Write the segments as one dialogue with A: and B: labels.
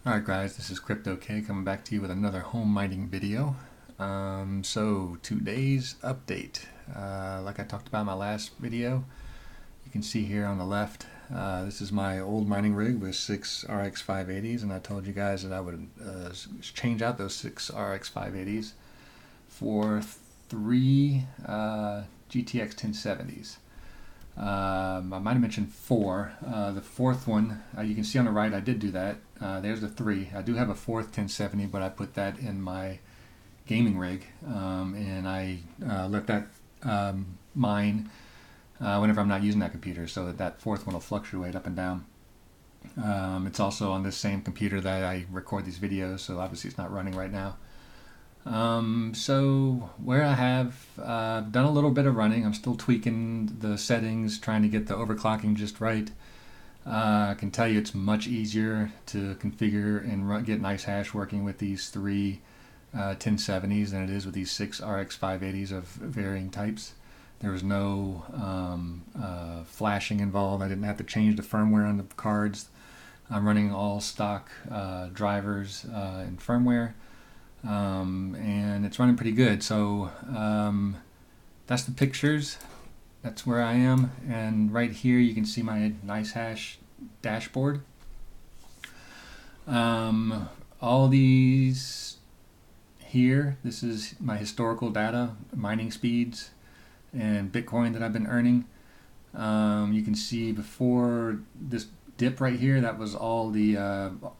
A: Alright guys, this is Crypto K coming back to you with another home mining video. So today's update, like I talked about in my last video, you can see here on the left, this is my old mining rig with 6 RX 580s, and I told you guys that I would change out those 6 RX 580s for 3 GTX 1070s. I might have mentioned 4. The fourth one, you can see on the right, I did do that. There's the 3. I do have a fourth 1070, but I put that in my gaming rig, and I let that mine whenever I'm not using that computer, so that fourth one will fluctuate up and down. It's also on this same computer that I record these videos, so obviously it's not running right now. So where I have done a little bit of running, I'm still tweaking the settings, trying to get the overclocking just right. I can tell you it's much easier to configure and get Nicehash working with these 3 1070s than it is with these 6 RX 580s of varying types. There was no flashing involved. I didn't have to change the firmware on the cards. I'm running all stock drivers and firmware. And it's running pretty good. So that's the pictures. That's where I am. And right here you can see my Nicehash dashboard. All these here, this is my historical data, mining speeds and Bitcoin that I've been earning. You can see before this dip right here, that was all the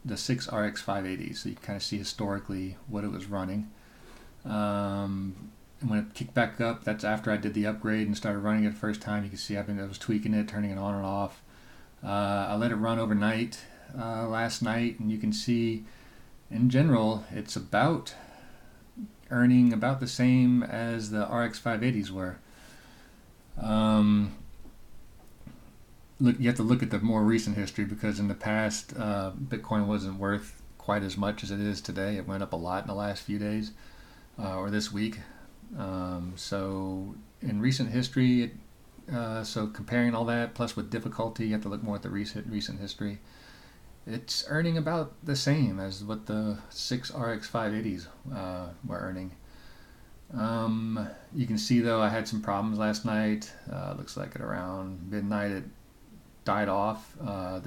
A: 6 RX 580s, so you can kind of see historically what it was running. And when it kicked back up, that's after I did the upgrade and started running it the first time. You can see I was tweaking it, turning it on and off. I let it run overnight last night, and you can see in general it's about earning about the same as the RX 580s were. You have to look at the more recent history, because in the past Bitcoin wasn't worth quite as much as it is today. It went up a lot in the last few days or this week. So in recent history, so comparing all that plus with difficulty, you have to look more at the recent history. It's earning about the same as what the 6 RX 580s were earning. You can see though I had some problems last night. Looks like at around midnight it died off. That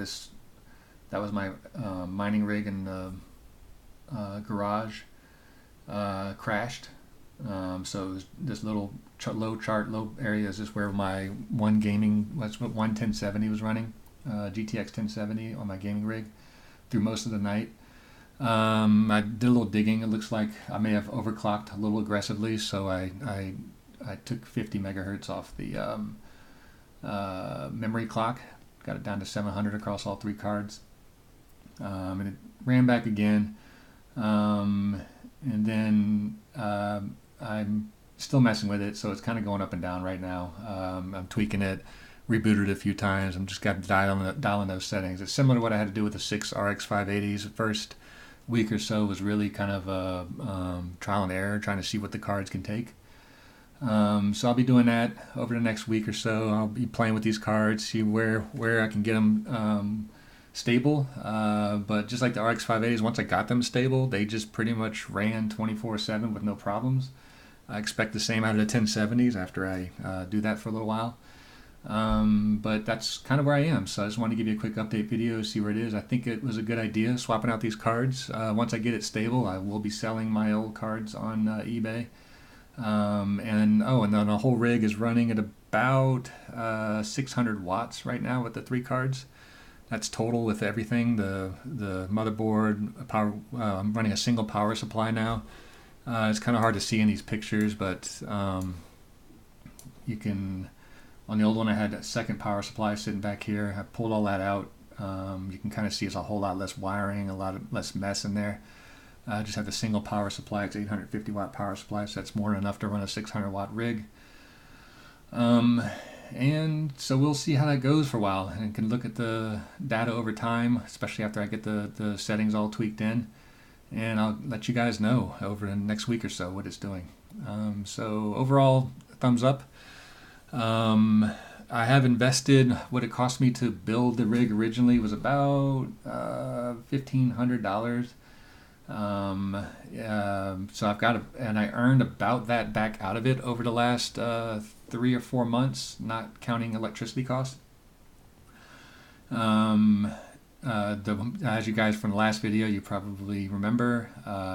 A: was my mining rig in the garage crashed. So it was this little low area is just where my one 1070 was running, GTX 1070 on my gaming rig through most of the night. I did a little digging. It looks like I may have overclocked a little aggressively, so I took 50 megahertz off the memory clock, got it down to 700 across all 3 cards, and it ran back again, and then I'm still messing with it, so it's kind of going up and down right now. I'm tweaking it, rebooted it a few times. I'm just got to dial in those settings. It's similar to what I had to do with the 6 RX 580s. The first week or so was really kind of a trial and error, trying to see what the cards can take. So I'll be doing that over the next week or so. I'll be playing with these cards, see where I can get them stable. But just like the RX 580s, once I got them stable, they just pretty much ran 24/7 with no problems. I expect the same out of the 1070s after I do that for a little while. But that's kind of where I am. So I just wanted to give you a quick update video, see where it is. I think it was a good idea swapping out these cards. Once I get it stable, I will be selling my old cards on eBay. And then the whole rig is running at about 600 watts right now with the 3 cards. That's total with everything. The motherboard, power. I'm running a single power supply now. It's kind of hard to see in these pictures, but you can. On the old one, I had a second power supply sitting back here. I pulled all that out. You can kind of see it's a whole lot less wiring, a lot less mess in there. I just have the single power supply. It's 850 watt power supply, so that's more than enough to run a 600 watt rig. And so we'll see how that goes for a while, and can look at the data over time, especially after I get the settings all tweaked in. And I'll let you guys know over the next week or so what it's doing. So overall, thumbs up. I have invested, what it cost me to build the rig originally was about $1,500. So I've got and I earned about that back out of it over the last 3 or 4 months, not counting electricity costs. As you guys from the last video, you probably remember,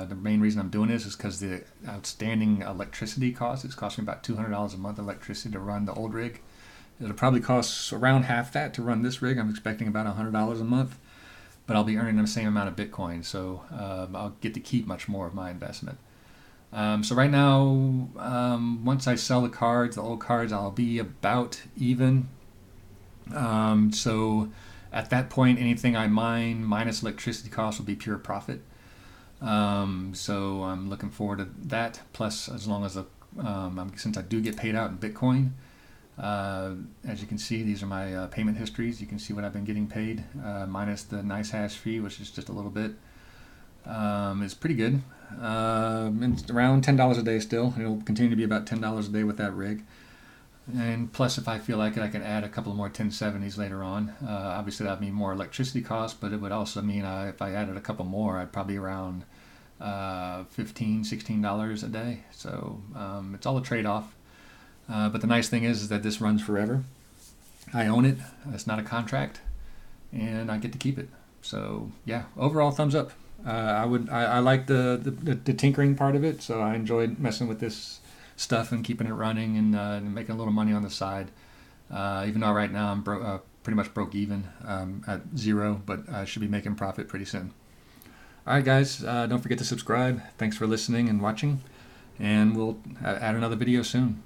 A: the main reason I'm doing this is because the outstanding electricity cost, it's costing me about $200 a month electricity to run the old rig. It'll probably cost around half that to run this rig. I'm expecting about $100 a month, but I'll be earning the same amount of Bitcoin, so I'll get to keep much more of my investment. So right now, once I sell the old cards, I'll be about even. So at that point, anything I mine minus electricity costs will be pure profit. So I'm looking forward to that. Plus, as long as since I do get paid out in Bitcoin, as you can see, these are my payment histories. You can see what I've been getting paid, minus the Nicehash fee, which is just a little bit. It's pretty good. It's around $10 a day still. It'll continue to be about $10 a day with that rig. And plus, if I feel like it, I can add a couple more 1070s later on. Obviously, that would mean more electricity costs, but it would also mean if I added a couple more, I'd probably around $15, $16 a day. So it's all a trade-off. But the nice thing is that this runs forever. I own it. It's not a contract, and I get to keep it. So yeah, overall, thumbs up. I like the tinkering part of it. So I enjoyed messing with this stuff and keeping it running and making a little money on the side. Even though right now I'm pretty much broke even at zero, but I should be making profit pretty soon. All right, guys, don't forget to subscribe. Thanks for listening and watching, and we'll add another video soon.